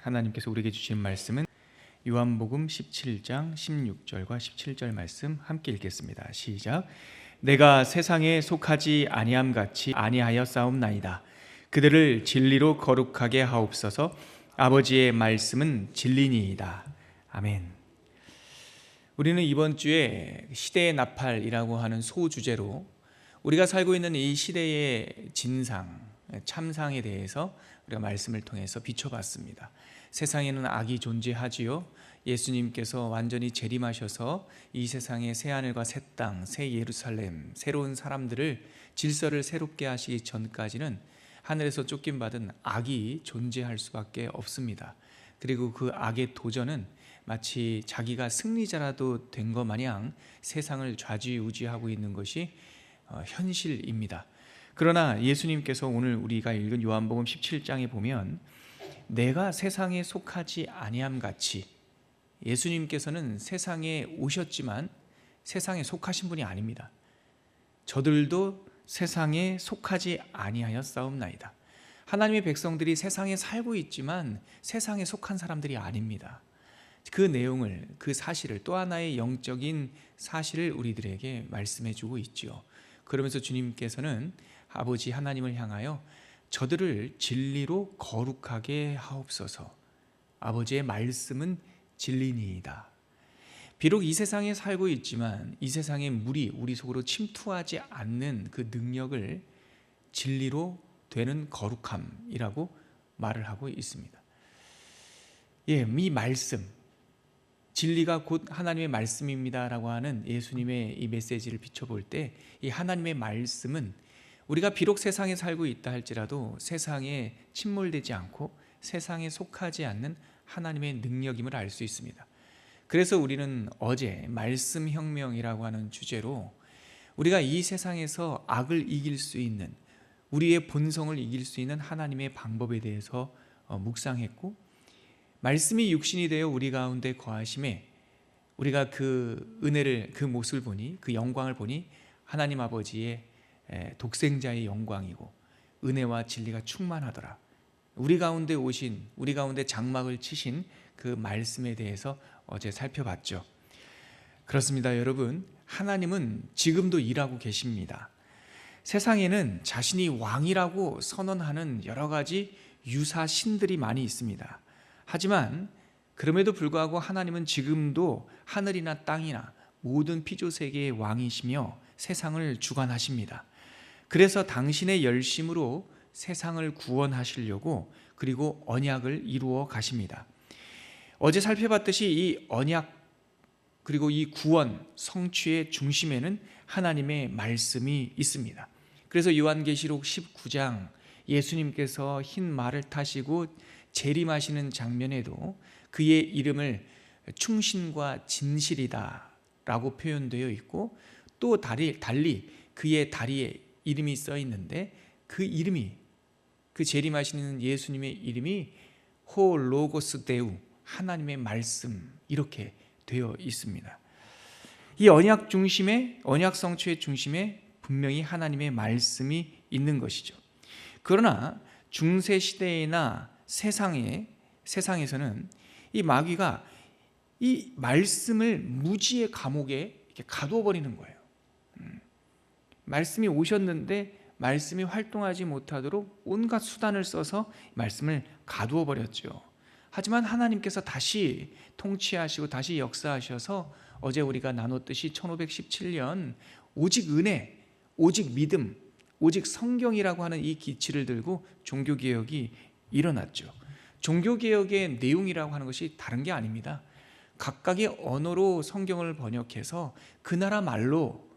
하나님께서 우리에게 주신 말씀은 요한복음 17장 16절과 17절 말씀 함께 읽겠습니다. 시작. 내가 세상에 속하지 아니함 같이 아니하여 싸움나이다. 그들을 진리로 거룩하게 하옵소서. 아버지의 말씀은 진리니이다. 아멘. 우리는 이번 주에 시대의 나팔이라고 하는 소주제로 우리가 살고 있는 이 시대의 진상, 참상에 대해서 우리가 말씀을 통해서 비춰봤습니다. 세상에는 악이 존재하지요. 예수님께서 완전히 재림하셔서 이 세상에 새하늘과 새 땅, 새 예루살렘, 새로운 사람들을 질서를 새롭게 하시기 전까지는 하늘에서 쫓김받은 악이 존재할 수밖에 없습니다. 그리고 그 악의 도전은 마치 자기가 승리자라도 된 것 마냥 세상을 좌지우지하고 있는 것이 현실입니다. 그러나 예수님께서 오늘 우리가 읽은 요한복음 17장에 보면 내가 세상에 속하지 아니함 같이, 예수님께서는 세상에 오셨지만 세상에 속하신 분이 아닙니다. 저들도 세상에 속하지 아니하여 싸움나이다. 하나님의 백성들이 세상에 살고 있지만 세상에 속한 사람들이 아닙니다. 그 내용을, 그 사실을, 또 하나의 영적인 사실을 우리들에게 말씀해 주고 있지요. 그러면서 주님께서는 아버지 하나님을 향하여 저들을 진리로 거룩하게 하옵소서. 아버지의 말씀은 진리니이다. 비록 이 세상에 살고 있지만 이 세상의 물이 우리 속으로 침투하지 않는 그 능력을 진리로 되는 거룩함이라고 말을 하고 있습니다. 이 말씀, 진리가 곧 하나님의 말씀입니다라고 하는 예수님의 이 메시지를 비춰볼 때 이 하나님의 말씀은 우리가 비록 세상에 살고 있다 할지라도 세상에 침몰되지 않고 세상에 속하지 않는 하나님의 능력임을 알 수 있습니다. 그래서 우리는 어제 말씀혁명이라고 하는 주제로 우리가 이 세상에서 악을 이길 수 있는, 우리의 본성을 이길 수 있는 하나님의 방법에 대해서 묵상했고, 말씀이 육신이 되어 우리 가운데 거하심에 우리가 그 은혜를, 그 모습을 보니, 그 영광을 보니 하나님 아버지의 독생자의 영광이고 은혜와 진리가 충만하더라. 우리 가운데 오신, 우리 가운데 장막을 치신 그 말씀에 대해서 어제 살펴봤죠. 그렇습니다, 여러분. 하나님은 지금도 일하고 계십니다. 세상에는 자신이 왕이라고 선언하는 여러 가지 유사 신들이 많이 있습니다. 하지만 그럼에도 불구하고 하나님은 지금도 하늘이나 땅이나 모든 피조세계의 왕이시며 세상을 주관하십니다. 그래서 당신의 열심으로 세상을 구원하시려고, 그리고 언약을 이루어 가십니다. 어제 살펴봤듯이 이 언약, 그리고 이 구원 성취의 중심에는 하나님의 말씀이 있습니다. 그래서 요한계시록 19장 예수님께서 흰 말을 타시고 재림하시는 장면에도 그의 이름을 충신과 진실이다 라고 표현되어 있고, 또 달리 그의 다리에 이름이 써 있는데 그 이름이, 그 재림하시는 예수님의 이름이 호 로고스 데우, 하나님의 말씀, 이렇게 되어 있습니다. 이 언약 중심에, 언약 성취의 중심에 분명히 하나님의 말씀이 있는 것이죠. 그러나 중세 시대나 세상에서는 이 마귀가 이 말씀을 무지의 감옥에 이렇게 가두어 버리는 거예요. 말씀이 오셨는데 말씀이 활동하지 못하도록 온갖 수단을 써서 말씀을 가두어 버렸죠. 하지만 하나님께서 다시 통치하시고 다시 역사하셔서 어제 우리가 나눴듯이 1517년 오직 은혜, 오직 믿음, 오직 성경이라고 하는 이 기치를 들고 종교개혁이 일어났죠. 종교개혁의 내용이라고 하는 것이 다른 게 아닙니다. 각각의 언어로 성경을 번역해서 그 나라 말로,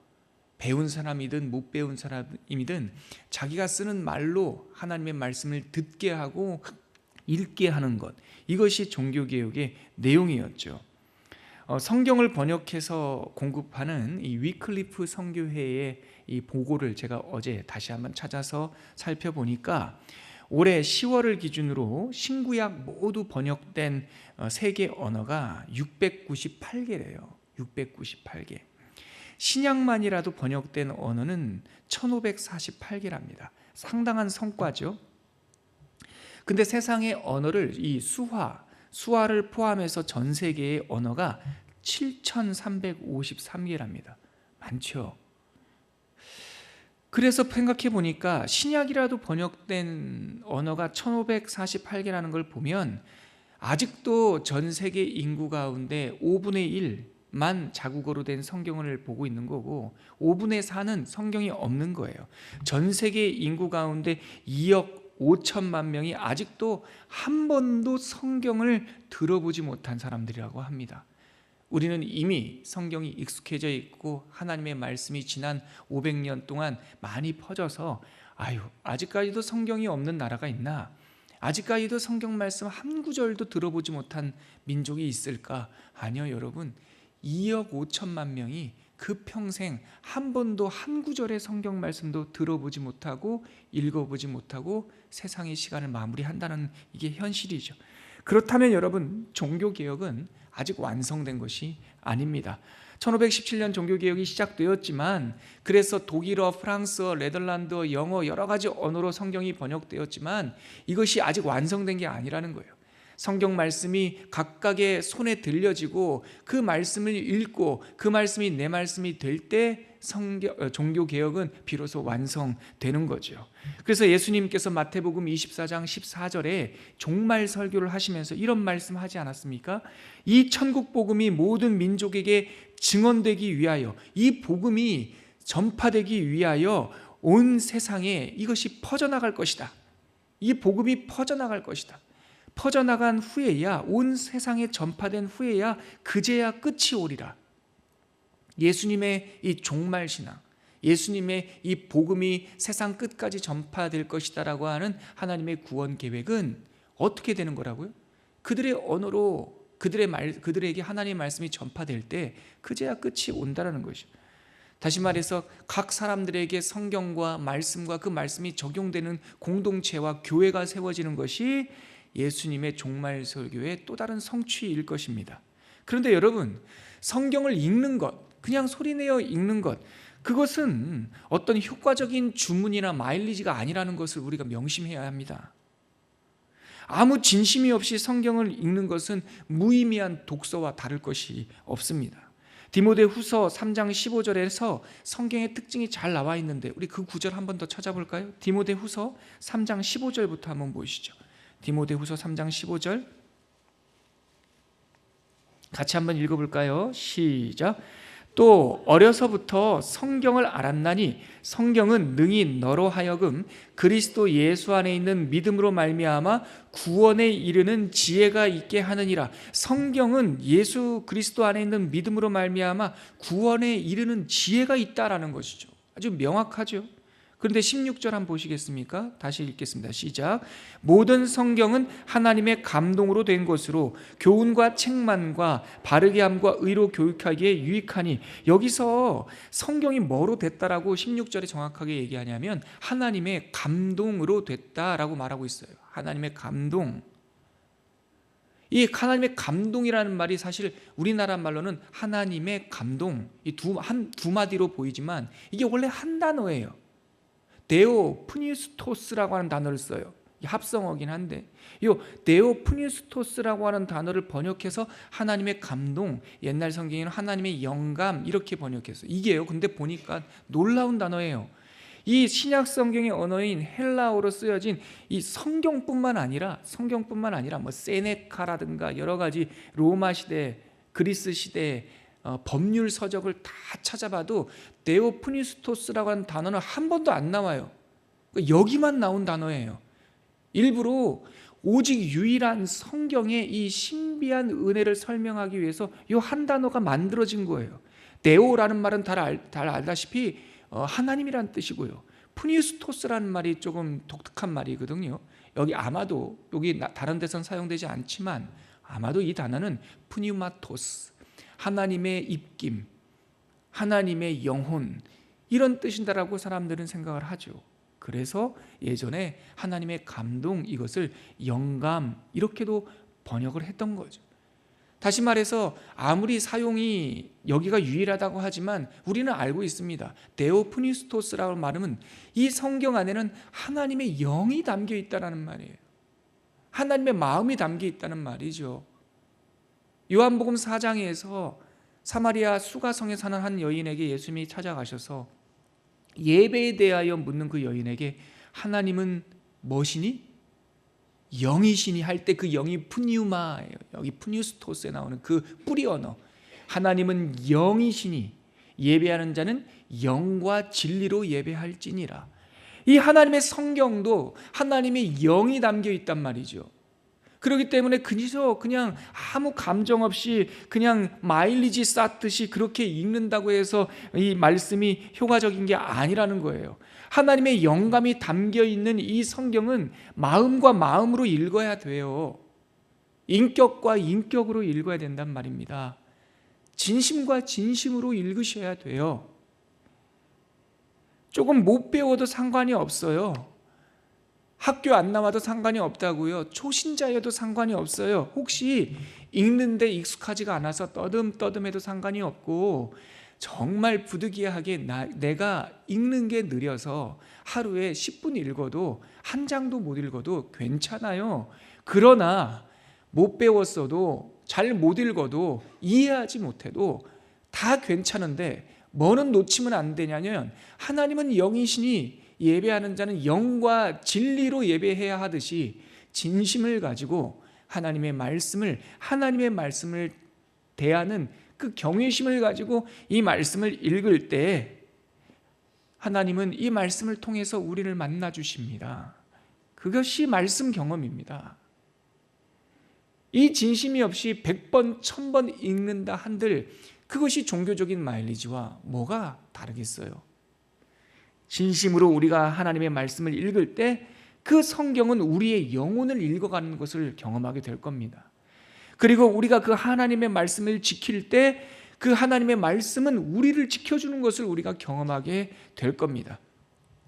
배운 사람이든 못 배운 사람이든 자기가 쓰는 말로 하나님의 말씀을 듣게 하고 읽게 하는 것, 이것이 종교개혁의 내용이었죠. 성경을 번역해서 공급하는 이 위클리프 선교회의 이 보고를 제가 어제 다시 한번 찾아서 살펴보니까 올해 10월을 기준으로 신구약 모두 번역된 세계 언어가 698개래요. 698개. 신약만이라도 번역된 언어는 1548개랍니다. 상당한 성과죠. 근데 세상의 언어를 이 수화를 포함해서 전 세계의 언어가 7,353개랍니다. 많죠. 그래서 생각해 보니까 신약이라도 번역된 언어가 1548개라는 걸 보면 아직도 전 세계 인구 가운데 5분의 1만 자국어로 된 성경을 보고 있는 거고 5분의 4는 성경이 없는 거예요. 전 세계 인구 가운데 2억 5천만 명이 아직도 한 번도 성경을 들어보지 못한 사람들이라고 합니다. 우리는 이미 성경이 익숙해져 있고 하나님의 말씀이 지난 500년 동안 많이 퍼져서 아직까지도 성경이 없는 나라가 있나? 아직까지도 성경 말씀 한 구절도 들어보지 못한 민족이 있을까? 아니요, 여러분. 2억 5천만 명이 그 평생 한 번도 한 구절의 성경 말씀도 들어보지 못하고 읽어보지 못하고 세상의 시간을 마무리한다는 이게 현실이죠. 그렇다면 여러분, 종교개혁은 아직 완성된 것이 아닙니다. 1517년 종교개혁이 시작되었지만 그래서 독일어, 프랑스어, 네덜란드어, 영어 여러 가지 언어로 성경이 번역되었지만 이것이 아직 완성된 게 아니라는 거예요. 성경 말씀이 각각의 손에 들려지고 그 말씀을 읽고 그 말씀이 내 말씀이 될 때 종교개혁은 비로소 완성되는 거죠. 그래서 예수님께서 마태복음 24장 14절에 종말 설교를 하시면서 이런 말씀하지 않았습니까? 이 천국 복음이 모든 민족에게 증언되기 위하여, 이 복음이 전파되기 위하여 온 세상에 이것이 퍼져나갈 것이다. 이 복음이 퍼져나갈 것이다. 퍼져나간 후에야, 온 세상에 전파된 후에야 그제야 끝이 오리라. 예수님의 이 종말신앙, 예수님의 이 복음이 세상 끝까지 전파될 것이다라고 하는 하나님의 구원 계획은 어떻게 되는 거라고요? 그들의 언어로 그들에게 하나님의 말씀이 전파될 때 그제야 끝이 온다라는 것이죠. 다시 말해서 각 사람들에게 성경과 말씀과 그 말씀이 적용되는 공동체와 교회가 세워지는 것이 예수님의 종말 설교의 또 다른 성취일 것입니다. 그런데 여러분, 성경을 읽는 것, 그냥 소리내어 읽는 것, 그것은 어떤 효과적인 주문이나 마일리지가 아니라는 것을 우리가 명심해야 합니다. 아무 진심이 없이 성경을 읽는 것은 무의미한 독서와 다를 것이 없습니다. 디모데후서 3장 15절에서 성경의 특징이 잘 나와 있는데 우리 그 구절 한 번 더 찾아볼까요? 디모데후서 3장 15절부터 한번 보시죠. 디모데후서 3장 15절 같이 한번 읽어볼까요? 시작. 또 어려서부터 성경을 알았나니 성경은 능히 너로 하여금 그리스도 예수 안에 있는 믿음으로 말미암아 구원에 이르는 지혜가 있게 하느니라. 성경은 예수 그리스도 안에 있는 믿음으로 말미암아 구원에 이르는 지혜가 있다라는 것이죠. 아주 명확하죠. 그런데 16절 한번 보시겠습니까? 다시 읽겠습니다. 시작. 모든 성경은 하나님의 감동으로 된 것으로 교훈과 책망과 바르게 함과 의로 교육하기에 유익하니, 여기서 성경이 뭐로 됐다라고 16절에 정확하게 얘기하냐면 하나님의 감동으로 됐다라고 말하고 있어요. 하나님의 감동. 이 하나님의 감동이라는 말이 사실 우리나라 말로는 하나님의 감동, 이 두 마디로 보이지만 이게 원래 한 단어예요. 데오 푸니스토스라고 하는 단어를 써요. 합성어긴 한데 이 데오 푸니스토스라고 하는 단어를 번역해서 하나님의 감동, 옛날 성경에는 하나님의 영감 이렇게 번역했어요. 이게요. 근데 보니까 놀라운 단어예요. 이 신약 성경의 언어인 헬라어로 쓰여진 이 성경뿐만 아니라 뭐 세네카라든가 여러 가지 로마 시대, 그리스 시대 법률 서적을 다 찾아봐도 데오프니스토스라고 하는 단어는 한 번도 안 나와요. 여기만 나온 단어예요. 일부러 오직 유일한 성경의 이 신비한 은혜를 설명하기 위해서 이 한 단어가 만들어진 거예요. 데오라는 말은 잘 알다시피 하나님이란 뜻이고요. 푸니스토스라는 말이 조금 독특한 말이거든요. 아마도 여기 다른 데선 사용되지 않지만 아마도 이 단어는 푸니마토스, 하나님의 입김, 하나님의 영혼 이런 뜻인다라고 사람들은 생각을 하죠. 그래서 예전에 하나님의 감동, 이것을 영감 이렇게도 번역을 했던 거죠. 다시 말해서 아무리 사용이 여기가 유일하다고 하지만 우리는 알고 있습니다. 데오프니스토스라고 말하면 이 성경 안에는 하나님의 영이 담겨 있다는 말이에요. 하나님의 마음이 담겨 있다는 말이죠. 요한복음 4장에서 사마리아 수가성에 사는 한 여인에게 예수님이 찾아가셔서 예배에 대하여 묻는 그 여인에게 하나님은 무엇이니? 영이시니 할 때 그 영이 푸니우마예요. 여기 푸니우스토스에 나오는 그 뿌리 언어. 하나님은 영이시니 예배하는 자는 영과 진리로 예배할지니라. 이 하나님의 성경도 하나님의 영이 담겨 있단 말이죠. 그렇기 때문에 그냥 아무 감정 없이 그냥 마일리지 쌓듯이 그렇게 읽는다고 해서 이 말씀이 효과적인 게 아니라는 거예요. 하나님의 영감이 담겨 있는 이 성경은 마음과 마음으로 읽어야 돼요. 인격과 인격으로 읽어야 된단 말입니다. 진심과 진심으로 읽으셔야 돼요. 조금 못 배워도 상관이 없어요. 학교 안 나와도 상관이 없다고요. 초신자여도 상관이 없어요. 혹시 읽는데 익숙하지가 않아서 떠듬떠듬해도 상관이 없고, 정말 부득이하게 내가 읽는 게 느려서 하루에 10분 읽어도 한 장도 못 읽어도 괜찮아요. 그러나 못 배웠어도 잘 못 읽어도 이해하지 못해도 다 괜찮은데 뭐는 놓치면 안 되냐면, 하나님은 영이시니 예배하는 자는 영과 진리로 예배해야 하듯이 진심을 가지고 하나님의 말씀을 대하는 그 경외심을 가지고 이 말씀을 읽을 때 하나님은 이 말씀을 통해서 우리를 만나 주십니다. 그것이 말씀 경험입니다. 이 진심이 없이 100번, 1000번 읽는다 한들 그것이 종교적인 마일리지와 뭐가 다르겠어요? 진심으로 우리가 하나님의 말씀을 읽을 때 그 성경은 우리의 영혼을 읽어가는 것을 경험하게 될 겁니다. 그리고 우리가 그 하나님의 말씀을 지킬 때 그 하나님의 말씀은 우리를 지켜주는 것을 우리가 경험하게 될 겁니다.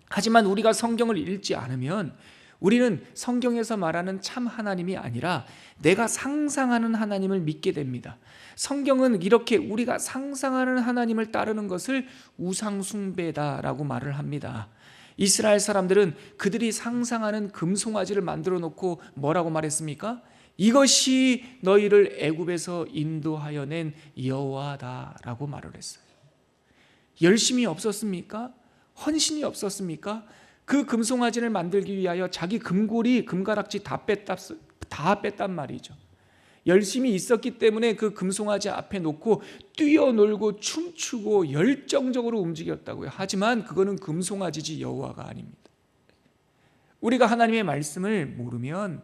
하지만 우리가 성경을 읽지 않으면 우리는 성경에서 말하는 참 하나님이 아니라 내가 상상하는 하나님을 믿게 됩니다. 성경은 이렇게 우리가 상상하는 하나님을 따르는 것을 우상숭배다라고 말을 합니다. 이스라엘 사람들은 그들이 상상하는 금송아지를 만들어 놓고 뭐라고 말했습니까? 이것이 너희를 애굽에서 인도하여 낸 여호와다라고 말을 했어요. 열심이 없었습니까? 헌신이 없었습니까? 그 금송아지를 만들기 위하여 자기 금고리, 금가락지 다 뺐단 말이죠. 열심이 있었기 때문에 그 금송아지 앞에 놓고 뛰어놀고 춤추고 열정적으로 움직였다고요. 하지만 그거는 금송아지지 여호와가 아닙니다. 우리가 하나님의 말씀을 모르면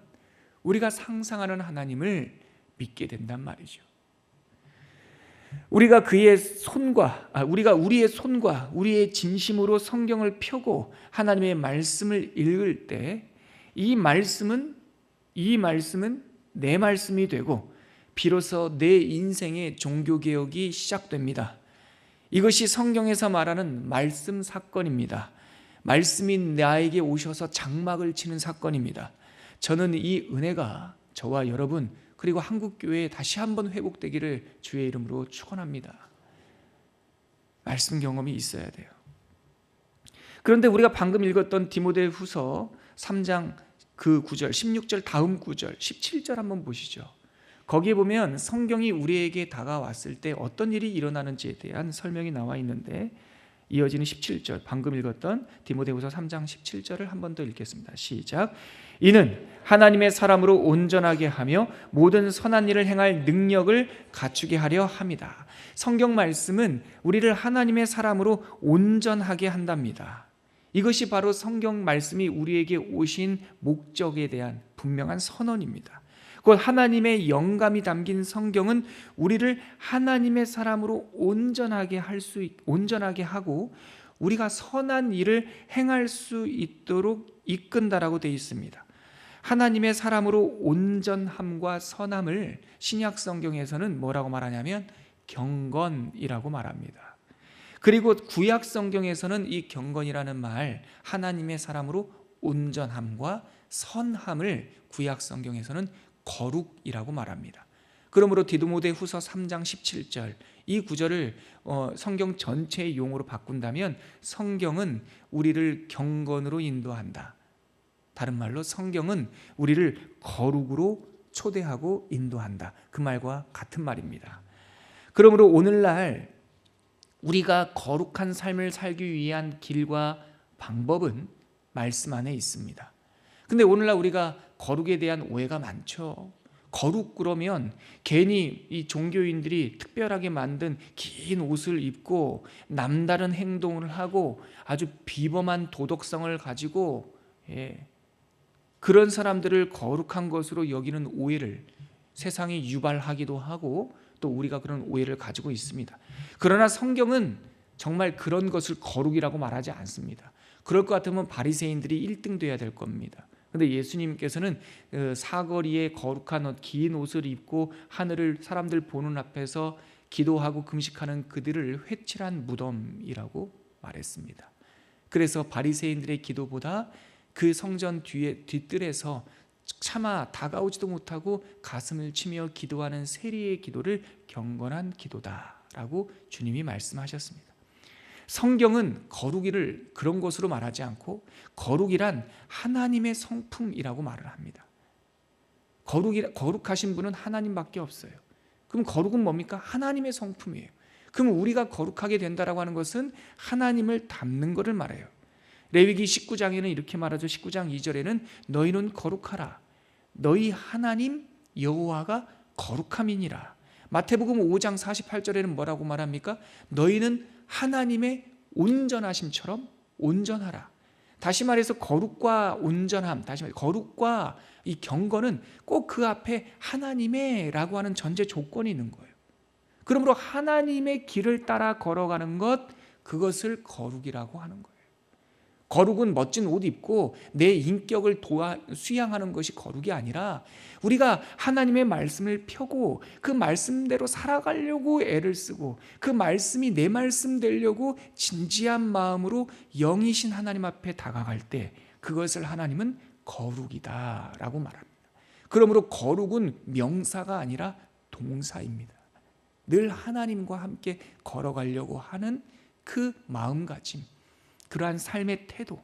우리가 상상하는 하나님을 믿게 된단 말이죠. 우리가 우리의 손과 우리의 진심으로 성경을 펴고 하나님의 말씀을 읽을 때 이 말씀은 내 말씀이 되고 비로소 내 인생의 종교개혁이 시작됩니다. 이것이 성경에서 말하는 말씀 사건입니다. 말씀이 나에게 오셔서 장막을 치는 사건입니다. 저는 이 은혜가 저와 여러분 그리고 한국교회에 다시 한번 회복되기를 주의 이름으로 축원합니다. 말씀 경험이 있어야 돼요. 그런데 우리가 방금 읽었던 디모데후서 3장 그 9절, 16절 다음 구절, 17절 한번 보시죠. 거기에 보면 성경이 우리에게 다가왔을 때 어떤 일이 일어나는지에 대한 설명이 나와 있는데, 이어지는 17절, 방금 읽었던 디모데후서 3장 17절을 한 번 더 읽겠습니다. 시작. 이는 하나님의 사람으로 온전하게 하며 모든 선한 일을 행할 능력을 갖추게 하려 함이다. 성경 말씀은 우리를 하나님의 사람으로 온전하게 한답니다. 이것이 바로 성경 말씀이 우리에게 오신 목적에 대한 분명한 선언입니다. 곧 하나님의 영감이 담긴 성경은 우리를 하나님의 사람으로 온전하게 하고 우리가 선한 일을 행할 수 있도록 이끈다라고 되어 있습니다. 하나님의 사람으로 온전함과 선함을 신약 성경에서는 뭐라고 말하냐면 경건이라고 말합니다. 그리고 구약 성경에서는 이 경건이라는 말, 하나님의 사람으로 온전함과 선함을 구약 성경에서는 거룩이라고 말합니다. 그러므로 디모데후서 3장 17절 이 구절을 성경 전체의 용어로 바꾼다면 성경은 우리를 경건으로 인도한다. 다른 말로 성경은 우리를 거룩으로 초대하고 인도한다. 그 말과 같은 말입니다. 그러므로 오늘날 우리가 거룩한 삶을 살기 위한 길과 방법은 말씀 안에 있습니다. 근데 오늘날 우리가 거룩에 대한 오해가 많죠. 거룩 그러면 괜히 이 종교인들이 특별하게 만든 긴 옷을 입고 남다른 행동을 하고 아주 비범한 도덕성을 가지고 그런 사람들을 거룩한 것으로 여기는 오해를 세상이 유발하기도 하고 또 우리가 그런 오해를 가지고 있습니다. 그러나 성경은 정말 그런 것을 거룩이라고 말하지 않습니다. 그럴 것 같으면 바리새인들이 1등 돼야 될 겁니다. 그런데 예수님께서는 사거리에 거룩한 옷, 긴 옷을 입고 하늘을 사람들 보는 앞에서 기도하고 금식하는 그들을 회칠한 무덤이라고 말했습니다. 그래서 바리새인들의 기도보다 그 성전 뒤뜰에서 차마 다가오지도 못하고 가슴을 치며 기도하는 세리의 기도를 경건한 기도다라고 주님이 말씀하셨습니다. 성경은 거룩이를 그런 것으로 말하지 않고 거룩이란 하나님의 성품이라고 말을 합니다. 거룩하신 분은 하나님밖에 없어요. 그럼 거룩은 뭡니까? 하나님의 성품이에요. 그럼 우리가 거룩하게 된다라고 하는 것은 하나님을 닮는 것을 말해요. 레위기 19장에는 이렇게 말하죠. 19장 2절에는 너희는 거룩하라. 너희 하나님 여호와가 거룩함이니라. 마태복음 5장 48절에는 뭐라고 말합니까? 너희는 하나님의 온전하심처럼 온전하라. 다시 말해서 거룩과 온전함, 다시 말해서 거룩과 이 경건은 꼭 그 앞에 하나님의 라고 하는 전제 조건이 있는 거예요. 그러므로 하나님의 길을 따라 걸어가는 것, 그것을 거룩이라고 하는 거예요. 거룩은 멋진 옷 입고 내 인격을 수양하는 것이 거룩이 아니라 우리가 하나님의 말씀을 펴고 그 말씀대로 살아가려고 애를 쓰고 그 말씀이 내 말씀 되려고 진지한 마음으로 영이신 하나님 앞에 다가갈 때 그것을 하나님은 거룩이다라고 말합니다. 그러므로 거룩은 명사가 아니라 동사입니다. 늘 하나님과 함께 걸어가려고 하는 그 마음가짐, 그러한 삶의 태도,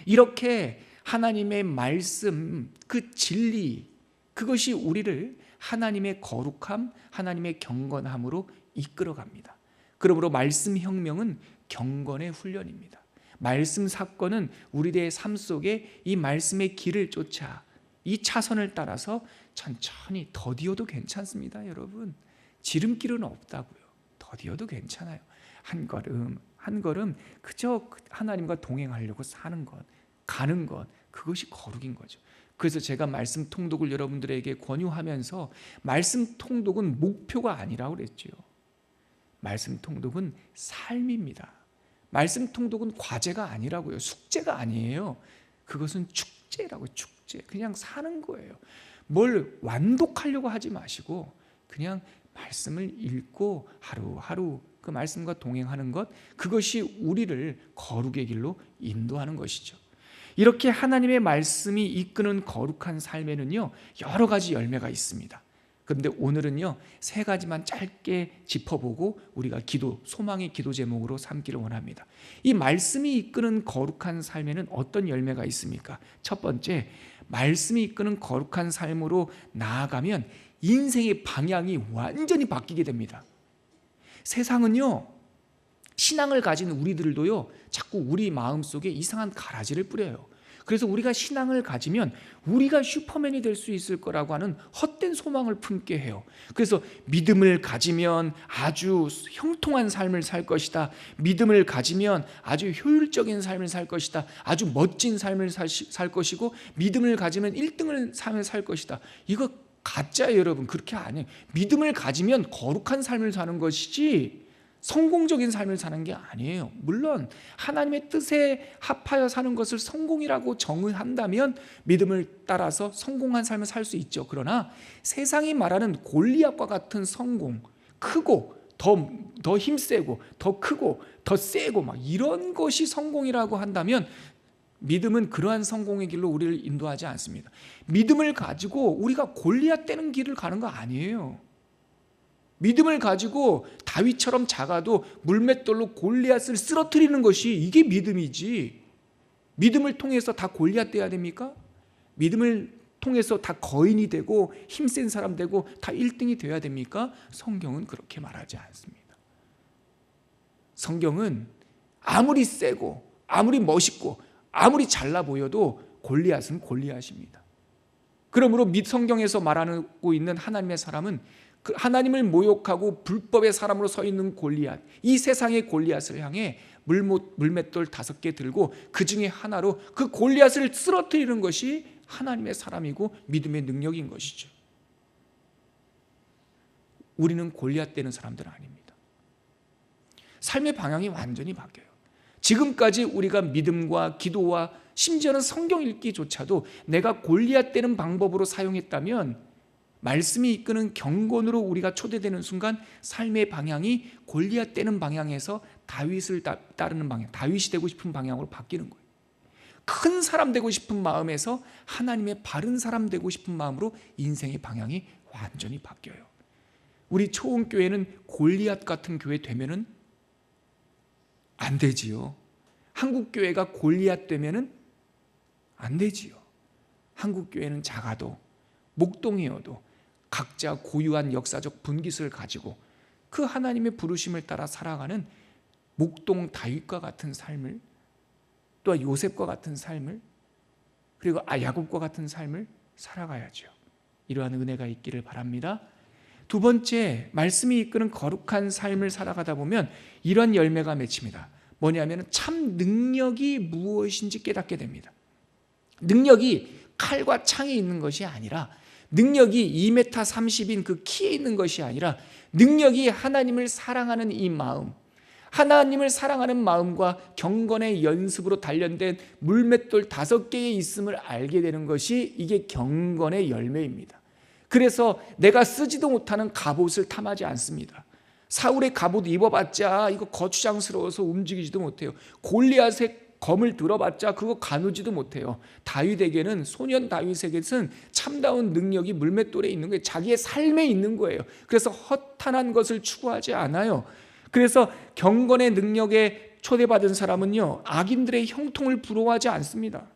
이렇게 하나님의 말씀, 그 진리, 그것이 우리를 하나님의 거룩함, 하나님의 경건함으로 이끌어갑니다. 그러므로 말씀 혁명은 경건의 훈련입니다. 말씀 사건은 우리들의 삶 속에 이 말씀의 길을 쫓아 이 차선을 따라서 천천히 더디어도 괜찮습니다. 여러분, 지름길은 없다고요. 더디어도 괜찮아요. 한 걸음 한 걸음 그저 하나님과 동행하려고 사는 것, 가는 것, 그것이 거룩인 거죠. 그래서 제가 말씀 통독을 여러분들에게 권유하면서 말씀 통독은 목표가 아니라고 그랬죠. 말씀 통독은 삶입니다. 말씀 통독은 과제가 아니라고요. 숙제가 아니에요. 그것은 축제라고요. 축제. 그냥 사는 거예요. 뭘 완독하려고 하지 마시고 그냥 말씀을 읽고 하루하루 그 말씀과 동행하는 것, 그것이 우리를 거룩의 길로 인도하는 것이죠. 이렇게 하나님의 말씀이 이끄는 거룩한 삶에는요, 여러 가지 열매가 있습니다. 그런데 오늘은요, 3가지만 짧게 짚어보고 우리가 소망의 기도 제목으로 삼기를 원합니다. 이 말씀이 이끄는 거룩한 삶에는 어떤 열매가 있습니까? 첫 번째, 말씀이 이끄는 거룩한 삶으로 나아가면 인생의 방향이 완전히 바뀌게 됩니다. 세상은요, 신앙을 가진 우리들도요, 자꾸 우리 마음속에 이상한 가라지를 뿌려요. 그래서 우리가 신앙을 가지면 우리가 슈퍼맨이 될 수 있을 거라고 하는 헛된 소망을 품게 해요. 그래서 믿음을 가지면 아주 형통한 삶을 살 것이다. 믿음을 가지면 아주 효율적인 삶을 살 것이다. 아주 멋진 삶을 살 것이고 믿음을 가지면 1등을 삶을 살 것이다. 이거 가짜예요, 여러분. 그렇게 아니에요. 믿음을 가지면 거룩한 삶을 사는 것이지 성공적인 삶을 사는 게 아니에요. 물론 하나님의 뜻에 합하여 사는 것을 성공이라고 정의한다면 믿음을 따라서 성공한 삶을 살 수 있죠. 그러나 세상이 말하는 골리앗과 같은 성공, 크고 더 힘세고 더 크고 더 세고 막 이런 것이 성공이라고 한다면 믿음은 그러한 성공의 길로 우리를 인도하지 않습니다. 믿음을 가지고 우리가 골리앗 떼는 길을 가는 거 아니에요. 믿음을 가지고 다윗처럼 작아도 물맷돌로 골리앗을 쓰러뜨리는 것이 이게 믿음이지, 믿음을 통해서 다 골리앗 돼야 됩니까? 믿음을 통해서 다 거인이 되고 힘센 사람 되고 다 1등이 되어야 됩니까? 성경은 그렇게 말하지 않습니다. 성경은 아무리 세고 아무리 멋있고 아무리 잘나 보여도 골리앗은 골리앗입니다. 그러므로 성경에서 말하고 있는 하나님의 사람은 그 하나님을 모욕하고 불법의 사람으로 서 있는 골리앗, 이 세상의 골리앗을 향해 물맷돌 5개 들고 그 중에 하나로 그 골리앗을 쓰러뜨리는 것이 하나님의 사람이고 믿음의 능력인 것이죠. 우리는 골리앗 되는 사람들은 아닙니다. 삶의 방향이 완전히 바뀌어요. 지금까지 우리가 믿음과 기도와 심지어는 성경 읽기조차도 내가 골리앗 되는 방법으로 사용했다면 말씀이 이끄는 경건으로 우리가 초대되는 순간 삶의 방향이 골리앗 되는 방향에서 다윗을 따르는 방향, 다윗이 되고 싶은 방향으로 바뀌는 거예요. 큰 사람 되고 싶은 마음에서 하나님의 바른 사람 되고 싶은 마음으로 인생의 방향이 완전히 바뀌어요. 우리 초원교회는 골리앗 같은 교회 되면은 안 되지요. 한국교회가 골리앗 되면은 안 되지요. 한국교회는 작아도 목동이어도 각자 고유한 역사적 분깃을 가지고 그 하나님의 부르심을 따라 살아가는 목동 다윗과 같은 삶을, 또 요셉과 같은 삶을, 그리고 야곱과 같은 삶을 살아가야죠. 이러한 은혜가 있기를 바랍니다. 두 번째, 말씀이 이끄는 거룩한 삶을 살아가다 보면 이런 열매가 맺힙니다. 뭐냐면 참 능력이 무엇인지 깨닫게 됩니다. 능력이 칼과 창에 있는 것이 아니라, 능력이 2m 30인 그 키에 있는 것이 아니라, 능력이 하나님을 사랑하는 이 마음, 하나님을 사랑하는 마음과 경건의 연습으로 단련된 물맷돌 5개에 있음을 알게 되는 것이 이게 경건의 열매입니다. 그래서 내가 쓰지도 못하는 갑옷을 탐하지 않습니다. 사울의 갑옷 입어봤자 이거 거추장스러워서 움직이지도 못해요. 골리앗의 검을 들어봤자 그거 가누지도 못해요. 다윗에게는, 소년 다윗에게는 참다운 능력이 물맷돌에 있는 거예요. 자기의 삶에 있는 거예요. 그래서 허탄한 것을 추구하지 않아요. 그래서 경건의 능력에 초대받은 사람은요, 악인들의 형통을 부러워하지 않습니다.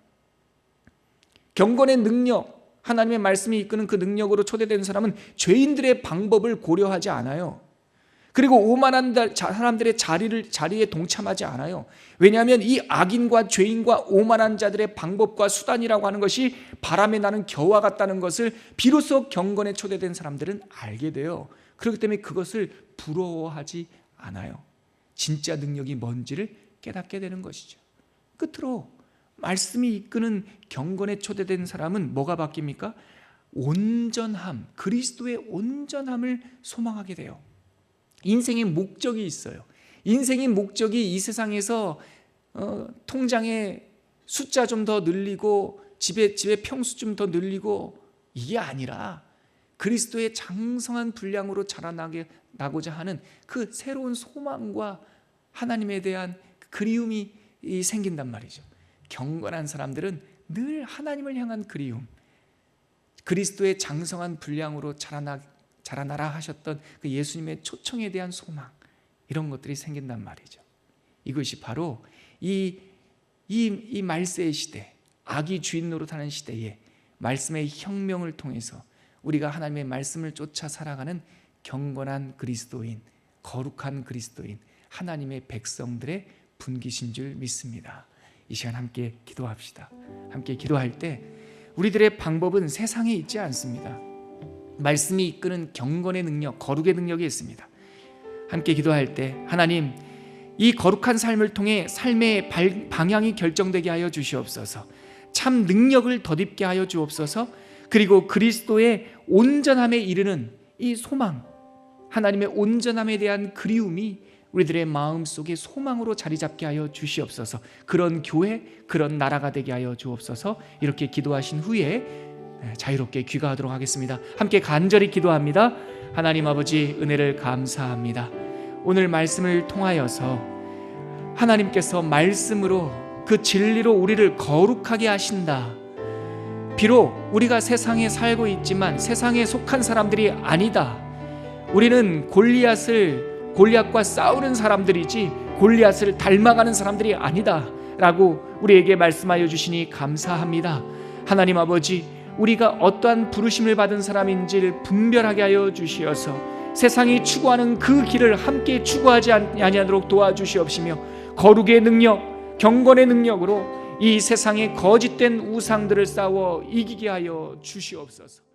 경건의 능력, 하나님의 말씀이 이끄는 그 능력으로 초대된 사람은 죄인들의 방법을 고려하지 않아요. 그리고 오만한 사람들의 자리에 동참하지 않아요. 왜냐하면 이 악인과 죄인과 오만한 자들의 방법과 수단이라고 하는 것이 바람에 나는 겨와 같다는 것을 비로소 경건에 초대된 사람들은 알게 돼요. 그렇기 때문에 그것을 부러워하지 않아요. 진짜 능력이 뭔지를 깨닫게 되는 것이죠. 끝으로 말씀이 이끄는 경건에 초대된 사람은 뭐가 바뀝니까? 온전함, 그리스도의 온전함을 소망하게 돼요. 인생의 목적이 있어요. 인생의 목적이 이 세상에서 통장에 숫자 좀 더 늘리고 집에 평수 좀 더 늘리고 이게 아니라 그리스도의 장성한 분량으로 자라나고자 하는 그 새로운 소망과 하나님에 대한 그리움이 생긴단 말이죠. 경건한 사람들은 늘 하나님을 향한 그리움, 그리스도의 장성한 분량으로 자라나라 하셨던 그 예수님의 초청에 대한 소망, 이런 것들이 생긴단 말이죠. 이것이 바로 이 말세의 시대, 악이 주인 노릇하는 시대에 말씀의 혁명을 통해서 우리가 하나님의 말씀을 쫓아 살아가는 경건한 그리스도인, 거룩한 그리스도인, 하나님의 백성들의 분깃인 줄 믿습니다. 이 시간 함께 기도합시다. 함께 기도할 때 우리들의 방법은 세상에 있지 않습니다. 말씀이 이끄는 경건의 능력, 거룩의 능력이 있습니다. 함께 기도할 때 하나님, 이 거룩한 삶을 통해 삶의 방향이 결정되게 하여 주시옵소서. 참 능력을 덧입게 하여 주옵소서. 그리고 그리스도의 온전함에 이르는 이 소망, 하나님의 온전함에 대한 그리움이 우리들의 마음속에 소망으로 자리 잡게 하여 주시옵소서. 그런 교회, 그런 나라가 되게 하여 주옵소서. 이렇게 기도하신 후에 자유롭게 귀가하도록 하겠습니다. 함께 간절히 기도합니다. 하나님 아버지, 은혜를 감사합니다. 오늘 말씀을 통하여서 하나님께서 말씀으로 그 진리로 우리를 거룩하게 하신다. 비록 우리가 세상에 살고 있지만 세상에 속한 사람들이 아니다. 우리는 골리앗과 싸우는 사람들이지 골리앗을 닮아가는 사람들이 아니다. 라고 우리에게 말씀하여 주시니 감사합니다. 하나님 아버지, 우리가 어떠한 부르심을 받은 사람인지를 분별하게 하여 주시어서 세상이 추구하는 그 길을 함께 추구하지 아니하도록 도와주시옵시며 거룩의 능력, 경건의 능력으로 이 세상의 거짓된 우상들을 싸워 이기게 하여 주시옵소서.